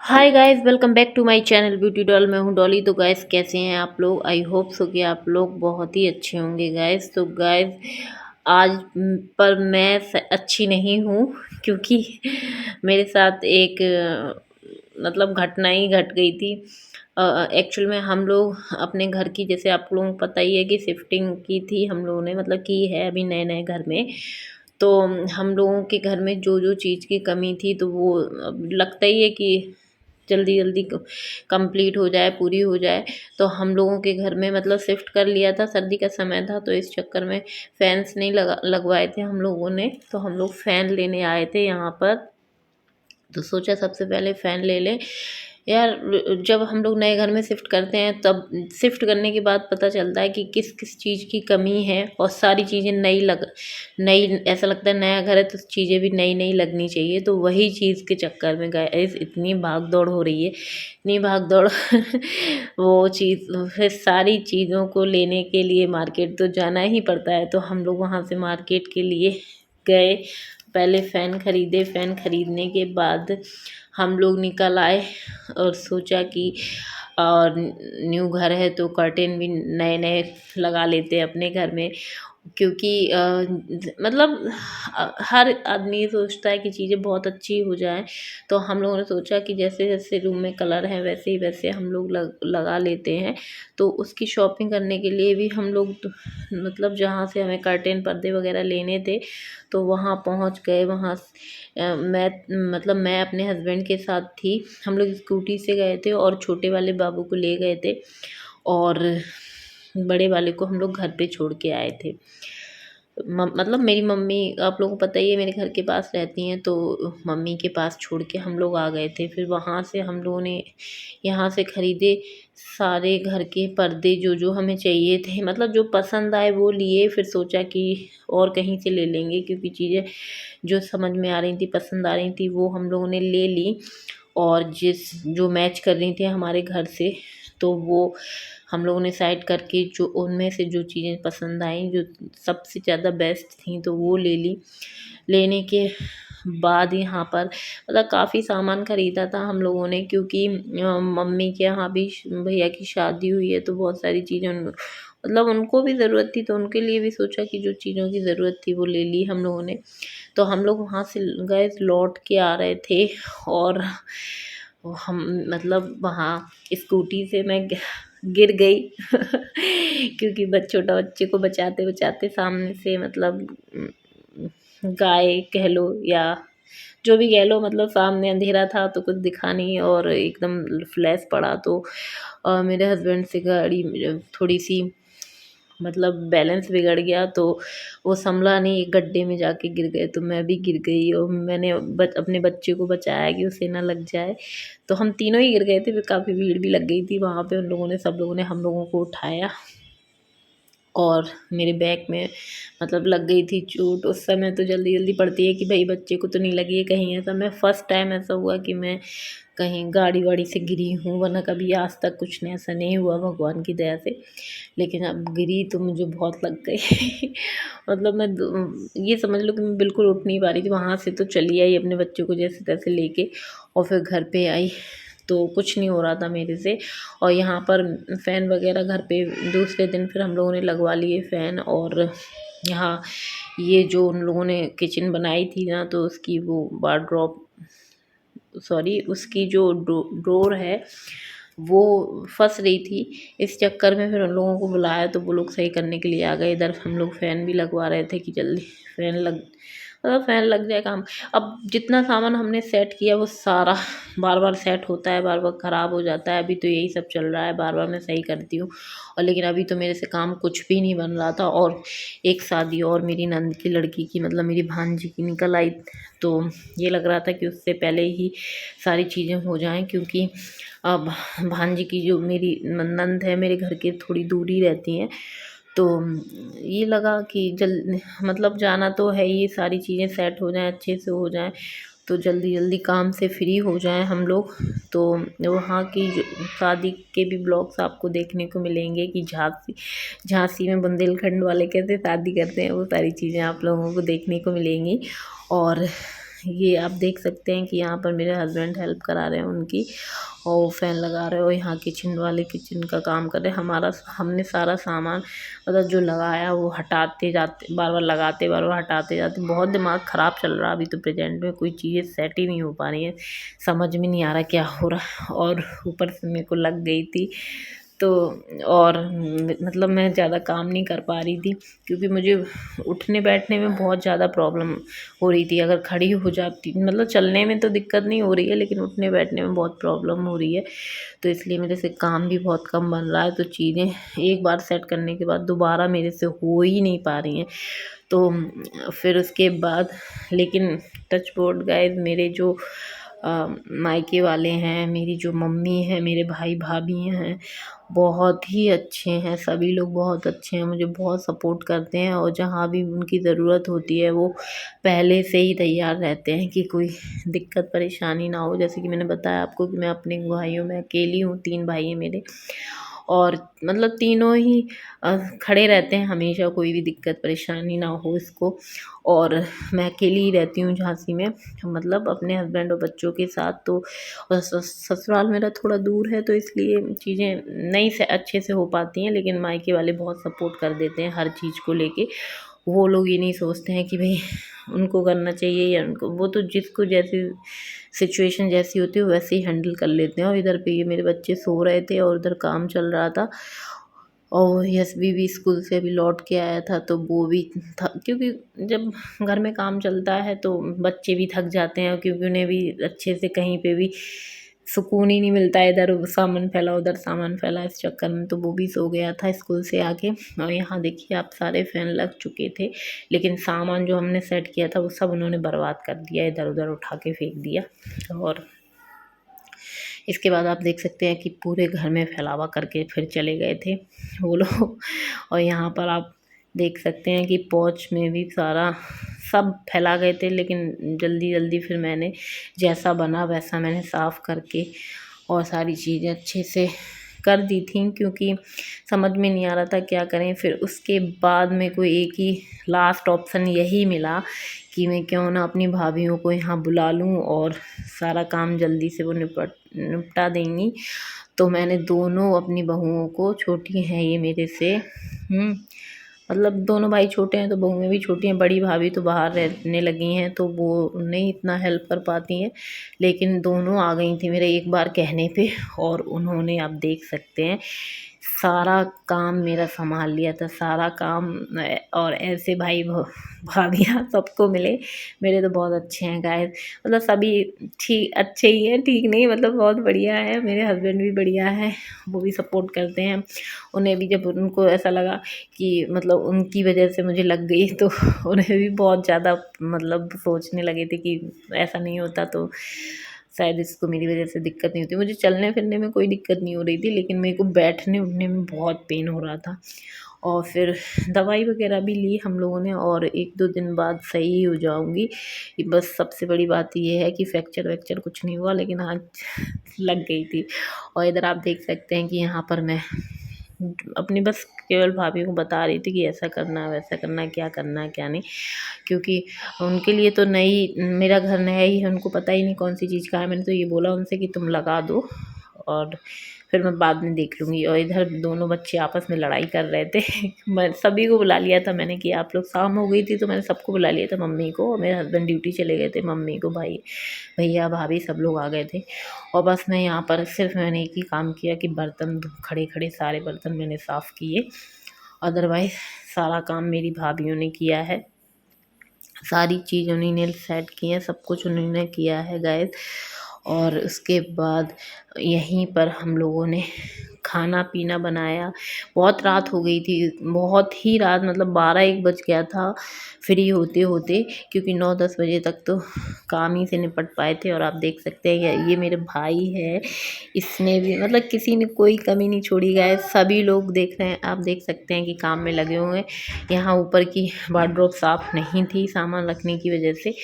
Hi guys, welcome back to my channel beauty doll. मैं हूँ डॉली। तो गाइस, कैसे हैं आप लोग? आई होप सो कि आप लोग बहुत ही अच्छे होंगे गाइस। तो गाइस, आज पर मैं अच्छी नहीं हूँ क्योंकि मेरे साथ एक मतलब घटना ही घट गई थी। एक्चुअल में हम लोग अपने घर की, जैसे आप लोगों को पता ही है कि शिफ्टिंग की थी हम लोगों ने, मतलब की है अभी नए नए घर में। तो हम लोगों के घर में जो जो चीज़ की कमी थी, तो वो अब लगता ही है कि जल्दी जल्दी कंप्लीट हो जाए, पूरी हो जाए। तो हम लोगों के घर में मतलब शिफ्ट कर लिया था, सर्दी का समय था, तो इस चक्कर में फैंस नहीं लगवाए थे हम लोगों ने। तो हम लोग फ़ैन लेने आए थे यहाँ पर। तो सोचा सबसे पहले फ़ैन ले लें यार। जब हम लोग नए घर में शिफ्ट करते हैं, तब शिफ्ट करने के बाद पता चलता है कि किस किस चीज़ की कमी है, और सारी चीज़ें नई ऐसा लगता है नया घर है तो चीज़ें भी नई नई लगनी चाहिए। तो वही चीज़ के चक्कर में गाइस इतनी भाग दौड़ हो रही है, इतनी भाग दौड़ वो चीज़, फिर सारी चीज़ों को लेने के लिए मार्केट तो जाना ही पड़ता है। तो हम लोग वहाँ से मार्केट के लिए गए, पहले फ़ैन ख़रीदे। फ़ैन ख़रीदने के बाद हम लोग निकल आए और सोचा कि और न्यू घर है तो कर्टेन भी नए नए लगा लेते हैं अपने घर में, क्योंकि मतलब हर आदमी ये सोचता है कि चीज़ें बहुत अच्छी हो जाएं। तो हम लोगों ने सोचा कि जैसे जैसे रूम में कलर है वैसे ही वैसे हम लोग लगा लेते हैं। तो उसकी शॉपिंग करने के लिए भी हम लोग मतलब जहाँ से हमें कर्टेन पर्दे वगैरह लेने थे, तो वहाँ पहुँच गए। वहाँ मैं मतलब मैं अपने हस्बैंड के साथ थी। हम लोग स्कूटी से गए थे और छोटे वाले बाबू को ले गए थे, और बड़े वाले को हम लोग घर पे छोड़ के आए थे। मतलब मेरी मम्मी, आप लोगों को पता ही है, मेरे घर के पास रहती हैं, तो मम्मी के पास छोड़ के हम लोग आ गए थे। फिर वहाँ से हम लोगों ने यहाँ से ख़रीदे सारे घर के पर्दे जो जो हमें चाहिए थे, मतलब जो पसंद आए वो लिए। फिर सोचा कि और कहीं से ले लेंगे, क्योंकि चीज़ें जो समझ में आ रही थी, पसंद आ रही थी, वो हम लोगों ने ले ली। और जो मैच कर रही थी हमारे घर से, तो वो हम लोगों ने साइड करके जो उनमें से जो चीज़ें पसंद आई, जो सबसे ज़्यादा बेस्ट थी, तो वो ले ली। लेने के बाद यहाँ पर मतलब काफ़ी सामान ख़रीदा था हम लोगों ने, क्योंकि मम्मी के यहाँ भी भैया की शादी हुई है, तो बहुत सारी चीज़ें मतलब उनको भी ज़रूरत थी, तो उनके लिए भी सोचा कि जो चीज़ों की ज़रूरत थी वो ले ली हम लोगों ने। तो हम लोग वहाँ से गए, लौट के आ रहे थे, और हम मतलब वहाँ स्कूटी से मैं गिर गई क्योंकि छोटा बच्चे को बचाते बचाते सामने से मतलब गाय कह लो या जो भी कह लो, मतलब सामने अंधेरा था तो कुछ दिखा नहीं, और एकदम फ्लैश पड़ा। तो मेरे हस्बैंड से गाड़ी थोड़ी सी मतलब बैलेंस बिगड़ गया, तो वो संभला नहीं, एक गड्ढे में जाके गिर गए। तो मैं भी गिर गई, और मैंने अपने बच्चे को बचाया कि उसे ना लग जाए। तो हम तीनों ही गिर गए थे। फिर काफ़ी भीड़ भी लग गई थी वहाँ पे, उन लोगों ने, सब लोगों ने हम लोगों को उठाया, और मेरे बैक में मतलब लग गई थी चोट। उस समय तो जल्दी जल्दी पड़ती है कि भाई बच्चे को तो नहीं लगी है कहीं, ऐसा मैं फ़र्स्ट टाइम ऐसा हुआ कि मैं कहीं गाड़ी वाड़ी से गिरी हूँ, वरना कभी आज तक कुछ नहीं, ऐसा नहीं हुआ भगवान की दया से। लेकिन अब गिरी तो मुझे बहुत लग गई मतलब मैं ये समझ लो कि मैं बिल्कुल उठ नहीं पा रही थी। वहाँ से तो चली आई अपने बच्चे को जैसे तैसे लेके, और फिर घर पे आई तो कुछ नहीं हो रहा था मेरे से। और यहाँ पर फ़ैन वगैरह घर पे दूसरे दिन फिर हम लोगों ने लगवा लिए फ़ैन। और यहाँ ये जो उन लोगों ने किचन बनाई थी ना, तो उसकी वो वार्डरोब, सॉरी, उसकी जो डोर है वो फंस रही थी। इस चक्कर में फिर उन लोगों को बुलाया, तो वो लोग सही करने के लिए आ गए। इधर हम लोग फ़ैन भी लगवा रहे थे कि जल्दी फ़ैन लग मतलब फ़ैन लग जाए काम। अब जितना सामान हमने सेट किया वो सारा बार बार सेट होता है, बार बार ख़राब हो जाता है। अभी तो यही सब चल रहा है, बार बार मैं सही करती हूँ। और लेकिन अभी तो मेरे से काम कुछ भी नहीं बन रहा था। और एक शादी और मेरी नंद की लड़की की, मतलब मेरी भांजी की निकल आई, तो ये लग रहा था कि उससे पहले ही सारी चीज़ें हो जाएं, क्योंकि अब भांजी की जो मेरी नंद है मेरे घर के थोड़ी दूरी रहती हैं। तो ये लगा कि मतलब जाना तो है, ये सारी चीज़ें सेट हो जाएं, अच्छे से हो जाएं, तो जल्दी जल्दी काम से फ्री हो जाएं हम लोग। तो वहाँ की शादी के भी ब्लॉग्स आपको देखने को मिलेंगे कि झांसी झांसी में बुंदेलखंड वाले कैसे शादी करते हैं, वो सारी चीज़ें आप लोगों को देखने को मिलेंगी। और ये आप देख सकते हैं कि यहाँ पर मेरे हस्बैंड हेल्प करा रहे हैं उनकी, और वो फ़ैन लगा रहे हो, यहाँ किचन वाले किचन का काम कर रहे हैं। हमने सारा सामान मतलब जो लगाया वो हटाते जाते, बार बार लगाते, बार बार हटाते जाते। बहुत दिमाग ख़राब चल रहा है अभी तो प्रेजेंट में, कोई चीज़ें सेट ही नहीं हो पा रही हैं, समझ में नहीं आ रहा क्या हो रहा। और ऊपर से मेरे को लग गई थी तो, और मतलब मैं ज़्यादा काम नहीं कर पा रही थी, क्योंकि मुझे उठने बैठने में बहुत ज़्यादा प्रॉब्लम हो रही थी। अगर खड़ी हो जाती, मतलब चलने में तो दिक्कत नहीं हो रही है, लेकिन उठने बैठने में बहुत प्रॉब्लम हो रही है। तो इसलिए मेरे से काम भी बहुत कम बन रहा है, तो चीज़ें एक बार सेट करने के बाद दोबारा मेरे से हो ही नहीं पा रही हैं। तो फिर उसके बाद, लेकिन टच वुड गाइस, मेरे जो मायके वाले हैं, मेरी जो मम्मी है, मेरे भाई भाभी हैं, बहुत ही अच्छे हैं। सभी लोग बहुत अच्छे हैं, मुझे बहुत सपोर्ट करते हैं, और जहाँ भी उनकी ज़रूरत होती है वो पहले से ही तैयार रहते हैं कि कोई दिक्कत परेशानी ना हो। जैसे कि मैंने बताया आपको कि मैं अपने भाइयों में अकेली हूँ, 3 भाई हैं मेरे, और मतलब तीनों ही खड़े रहते हैं हमेशा, कोई भी दिक्कत परेशानी ना हो इसको। और मैं अकेली ही रहती हूँ झांसी में, मतलब अपने हस्बैंड और बच्चों के साथ। तो और ससुराल मेरा थोड़ा दूर है, तो इसलिए चीज़ें नहीं से अच्छे से हो पाती हैं, लेकिन मायके वाले बहुत सपोर्ट कर देते हैं हर चीज़ को लेके। वो लोग ये नहीं सोचते हैं कि भाई उनको करना चाहिए या उनको, वो तो जिसको जैसी सिचुएशन जैसी होती है वैसे ही हैंडल कर लेते हैं। और इधर पे ये मेरे बच्चे सो रहे थे और उधर काम चल रहा था, और यशवी भी स्कूल से अभी लौट के आया था, तो वो भी था, क्योंकि जब घर में काम चलता है तो बच्चे भी थक जाते हैं, क्योंकि उन्हें भी अच्छे से कहीं पे भी सुकून ही नहीं मिलता है, इधर सामान फैला उधर सामान फैला, इस चक्कर में तो वो भी सो गया था स्कूल से आके। और यहाँ देखिए आप, सारे फ़ैन लग चुके थे, लेकिन सामान जो हमने सेट किया था वो सब उन्होंने बर्बाद कर दिया, इधर उधर उठा के फेंक दिया। और इसके बाद आप देख सकते हैं कि पूरे घर में फैलावा करके फिर चले गए थे वो लोग। और यहाँ पर आप देख सकते हैं कि पोर्च में भी सारा सब फैला गए थे, लेकिन जल्दी जल्दी फिर मैंने जैसा बना वैसा मैंने साफ़ करके और सारी चीज़ें अच्छे से कर दी थी, क्योंकि समझ में नहीं आ रहा था क्या करें। फिर उसके बाद मेरे को एक ही लास्ट ऑप्शन यही मिला कि मैं क्यों ना अपनी भाभीयों को यहाँ बुला लूँ और सारा काम जल्दी से वो निपटा देंगी। तो मैंने दोनों अपनी बहुओं को, छोटी हैं ये मेरे से, मतलब दोनों भाई छोटे हैं तो बहुएं भी छोटी हैं, बड़ी भाभी तो बाहर रहने लगी हैं तो वो नहीं इतना हेल्प कर पाती हैं, लेकिन दोनों आ गई थी मेरे एक बार कहने पे, और उन्होंने, आप देख सकते हैं, सारा काम मेरा संभाल लिया था, सारा काम। और ऐसे भाई भाभियाँ सबको मिले, मेरे तो बहुत अच्छे हैं गाइस, मतलब सभी ठीक अच्छे ही हैं, ठीक नहीं मतलब बहुत बढ़िया है। मेरे हस्बैंड भी बढ़िया है, वो भी सपोर्ट करते हैं। उन्हें भी जब उनको ऐसा लगा कि मतलब उनकी वजह से मुझे लग गई, तो उन्हें भी बहुत ज़्यादा मतलब सोचने लगे थे कि ऐसा नहीं होता तो शायद इसको मेरी वजह से दिक्कत नहीं होती। मुझे चलने फिरने में कोई दिक्कत नहीं हो रही थी, लेकिन मेरे को बैठने उठने में बहुत पेन हो रहा था। और फिर दवाई वगैरह भी ली हम लोगों ने, और 1-2 दिन बाद सही हो जाऊँगी। बस सबसे बड़ी बात ये है कि फ्रैक्चर वैक्चर कुछ नहीं हुआ, लेकिन हाँ लग गई थी। और इधर आप देख सकते हैं कि यहाँ पर मैं अपनी बस केवल भाभी को बता रही थी कि ऐसा करना है वैसा करना है, क्या करना है क्या नहीं, क्योंकि उनके लिए तो नई, मेरा घर नया ही है, उनको पता ही नहीं कौन सी चीज़ का है। मैंने तो ये बोला उनसे कि तुम लगा दो और फिर मैं बाद में देख लूँगी। और इधर दोनों बच्चे आपस में लड़ाई कर रहे थे मैं सभी को बुला लिया था मैंने कि आप लोग, शाम हो गई थी तो मैंने सबको बुला लिया था, मम्मी को, और मेरे हस्बैंड ड्यूटी चले गए थे, मम्मी को, भाई भैया भाभी सब लोग आ गए थे। और बस मैं यहाँ पर सिर्फ मैंने एक ही काम किया कि बर्तन खड़े खड़े सारे बर्तन मैंने साफ़ किए, अदरवाइज़ सारा काम मेरी भाभीयों ने किया है, सारी चीज़ उन्हीं ने सेट की है, सब कुछ उन्होंने किया है गाइस। और उसके बाद यहीं पर हम लोगों ने खाना पीना बनाया। बहुत रात हो गई थी, बहुत ही रात, मतलब 12-1 बज गया था फ्री होते होते, क्योंकि 9-10 बजे तक तो काम ही से निपट पाए थे। और आप देख सकते हैं ये मेरे भाई है, इसने भी मतलब किसी ने कोई कमी नहीं छोड़ी गाइस, सभी लोग देख रहे हैं, आप देख सकते हैं कि काम में लगे हुए हैं। यहाँ ऊपर की वार्डरोब साफ़ नहीं थी सामान रखने की वजह से,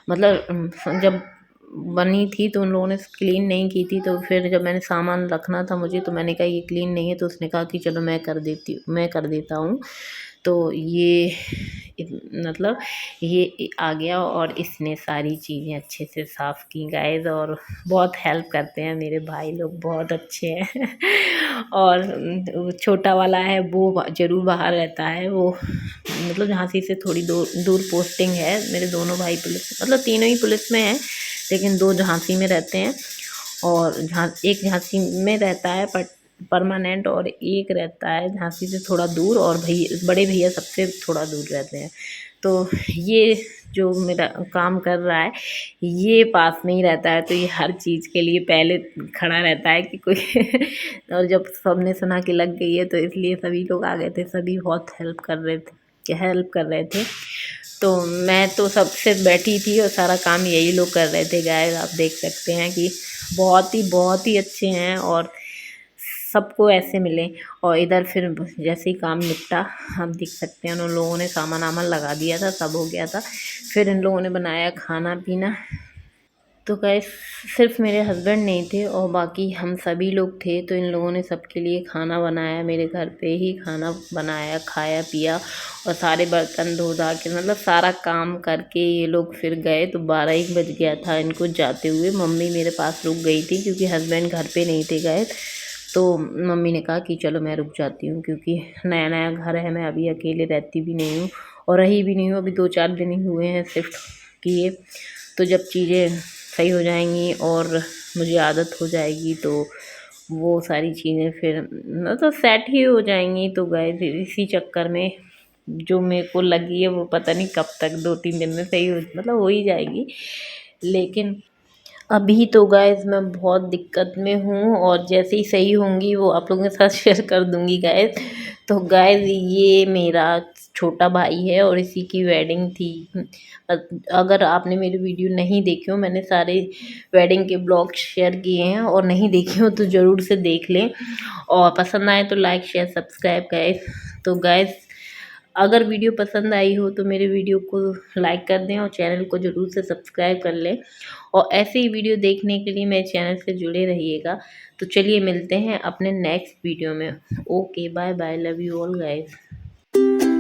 मतलब जब बनी थी तो उन लोगों ने क्लीन नहीं की थी, तो फिर जब मैंने सामान रखना था मुझे, तो मैंने कहा ये क्लीन नहीं है, तो उसने कहा कि चलो मैं कर देता हूँ। तो ये मतलब ये आ गया और इसने सारी चीज़ें अच्छे से साफ़ की गाइस, और बहुत हेल्प करते हैं मेरे भाई लोग, बहुत अच्छे हैं। और वो छोटा वाला है वो ज़रूर बाहर रहता है, वो मतलब झांसी से थोड़ी दूर पोस्टिंग है। मेरे दोनों भाई पुलिस, मतलब तीनों ही पुलिस में हैं, लेकिन 2 झांसी में रहते हैं, और एक झांसी में रहता है परमानेंट, और एक रहता है झांसी से थोड़ा दूर, और बड़े भैया सबसे थोड़ा दूर रहते हैं। तो ये जो मेरा काम कर रहा है ये पास में ही रहता है, तो ये हर चीज़ के लिए पहले खड़ा रहता है कि कोई और जब सबने सुना कि लग गई है तो इसलिए सभी लोग आ गए थे, सभी बहुत हेल्प कर रहे थे। तो मैं तो सबसे बैठी थी और सारा काम यही लोग कर रहे थे गाइस। आप देख सकते हैं कि बहुत ही अच्छे हैं, और सबको ऐसे मिले। और इधर फिर जैसे ही काम निपटा, आप देख सकते हैं उन लोगों ने सामान वामान लगा दिया था, सब हो गया था। फिर इन लोगों ने बनाया खाना पीना। तो गाइस सिर्फ मेरे हस्बैंड नहीं थे और बाकी हम सभी लोग थे, तो इन लोगों ने सबके लिए खाना बनाया, मेरे घर पे ही खाना बनाया, खाया पिया, और सारे बर्तन धो धा के मतलब सारा काम करके ये लोग फिर गए। तो 12-1 बज गया था इनको जाते हुए। मम्मी मेरे पास रुक गई थी क्योंकि हस्बैंड घर पे नहीं थे गए। तो मम्मी ने कहा कि चलो मैं रुक जाती हूँ, क्योंकि नया नया घर है, मैं अभी अकेले रहती भी नहीं हूँ और रही भी नहीं हूँ, अभी 2-4 दिन ही हुए हैं शिफ्ट किए। तो जब चीज़ें सही हो जाएंगी और मुझे आदत हो जाएगी तो वो सारी चीज़ें फिर मतलब सेट ही हो जाएंगी। तो गए इसी चक्कर में जो मेरे को लगी है वो पता नहीं कब तक, 2-3 दिन में सही हो, मतलब हो ही जाएगी। लेकिन अभी तो गाइस मैं बहुत दिक्कत में हूँ, और जैसे ही सही होंगी वो आप लोगों के साथ शेयर कर दूँगी गाइस। तो गाइस ये मेरा छोटा भाई है और इसी की वेडिंग थी। अगर आपने मेरी वीडियो नहीं देखी हो, मैंने सारे वेडिंग के ब्लॉग शेयर किए हैं, और नहीं देखे हो तो ज़रूर से देख लें, और पसंद आए तो लाइक शेयर सब्सक्राइब गाइस। तो गाइस अगर वीडियो पसंद आई हो तो मेरे वीडियो को लाइक कर दें और चैनल को ज़रूर से सब्सक्राइब कर लें, और ऐसे ही वीडियो देखने के लिए मेरे चैनल से जुड़े रहिएगा। तो चलिए मिलते हैं अपने नेक्स्ट वीडियो में। Okay bye bye, love you all guys.